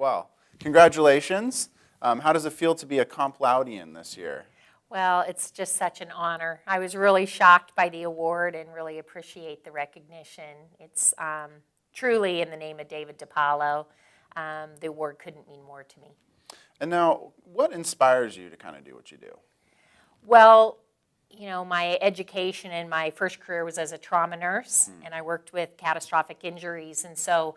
Well, congratulations. How does it feel to be a Comp Laudean this year? Well, it's just such an honor. I was really shocked by the award and really appreciate the recognition. It's truly in the name of David DiPaolo. The award couldn't mean more to me. And now, what inspires you to kind of do what you do? Well, you know, my education and my first career was as a trauma nurse, and I worked with catastrophic injuries. And so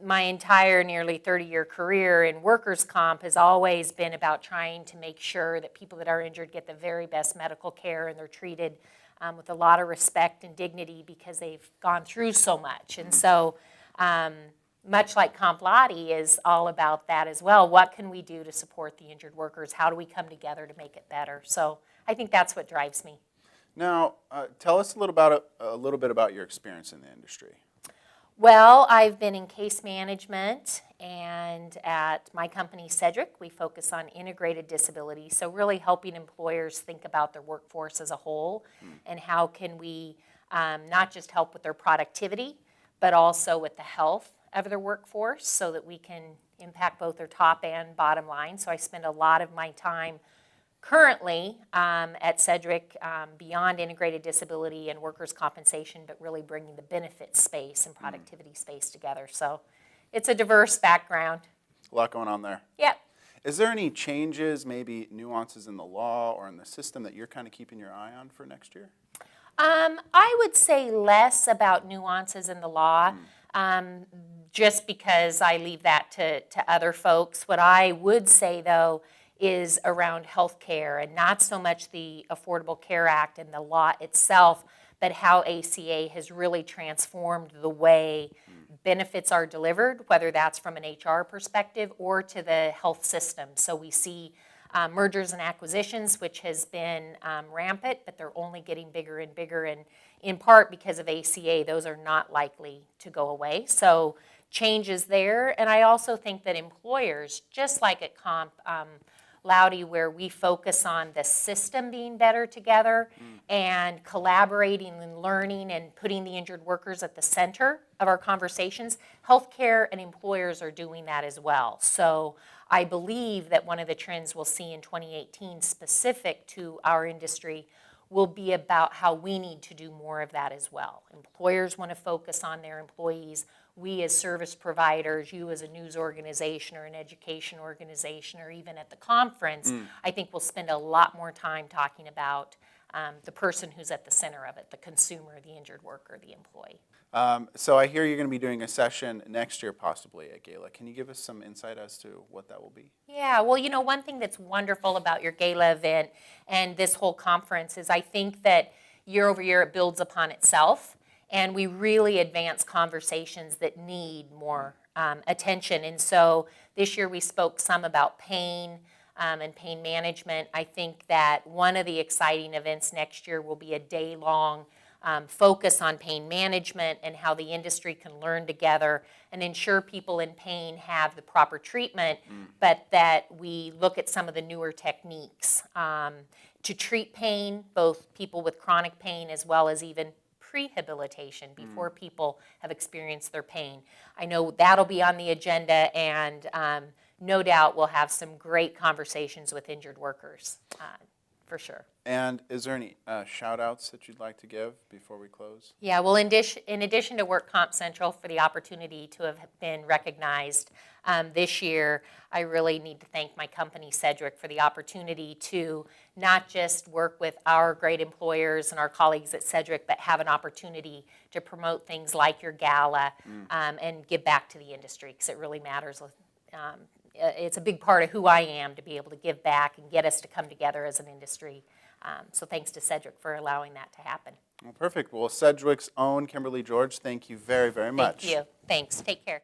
my entire nearly 30-year career in workers' comp has always been about trying to make sure that people that are injured get the very best medical care and they're treated with a lot of respect and dignity because they've gone through so much. And so much like Comp Laude is all about that as well. What can we do to support the injured workers? How do we come together to make it better? So I think that's what drives me. Now, tell us a little bit about your experience in the industry. Well, I've been in case management, and at my company, Cedric, we focus on integrated disability, so really helping employers think about their workforce as a whole, and how can we not just help with their productivity, but also with the health of their workforce so that we can impact both their top and bottom line. So I spend a lot of my time currently at Cedric beyond integrated disability and workers' compensation, but really bringing the benefit space and productivity space together. So it's a diverse background. A lot going on there. Yep. Is there any changes, maybe nuances in the law or in the system that you're kind of keeping your eye on for next year? I would say less about nuances in the law, just because I leave that to other folks. What I would say, though, is around health care, and not so much the Affordable Care Act and the law itself, but how ACA has really transformed the way benefits are delivered, whether that's from an HR perspective or to the health system. So we see mergers and acquisitions, which has been rampant, but they're only getting bigger and bigger, and in part because of ACA, those are not likely to go away. So changes there, and I also think that employers, just like at Comp Laude, where we focus on the system being better together and collaborating and learning and putting the injured workers at the center of our conversations, healthcare and employers are doing that as well. So I believe that one of the trends we'll see in 2018 specific to our industry will be about how we need to do more of that as well. Employers want to focus on their employees. We as service providers, you as a news organization or an education organization or even at the conference, I think we'll spend a lot more time talking about the person who's at the center of it, the consumer, the injured worker, the employee. So I hear you're going to be doing a session next year possibly at Gala. Can you give us some insight as to what that will be? Yeah, well, you know, one thing that's wonderful about your Gala event and this whole conference is I think that year over year it builds upon itself. And we really advance conversations that need more attention. And so this year we spoke some about pain and pain management. I think that one of the exciting events next year will be a day-long focus on pain management and how the industry can learn together and ensure people in pain have the proper treatment, but that we look at some of the newer techniques to treat pain, both people with chronic pain as well as even rehabilitation before people have experienced their pain. I know that'll be on the agenda, and no doubt we'll have some great conversations with injured workers, for sure. And is there any shout-outs that you'd like to give before we close? Yeah, well, in addition to Work Comp Central for the opportunity to have been recognized this year, I really need to thank my company, Cedric, for the opportunity to not just work with our great employers and our colleagues at Cedric, but have an opportunity to promote things like your gala and give back to the industry, because it really matters. It's a big part of who I am to be able to give back and get us to come together as an industry. So thanks to Cedric for allowing that to happen. Well, perfect. Well, Cedric's own Kimberly George, thank you very, very much. Thank you. Thanks. Take care.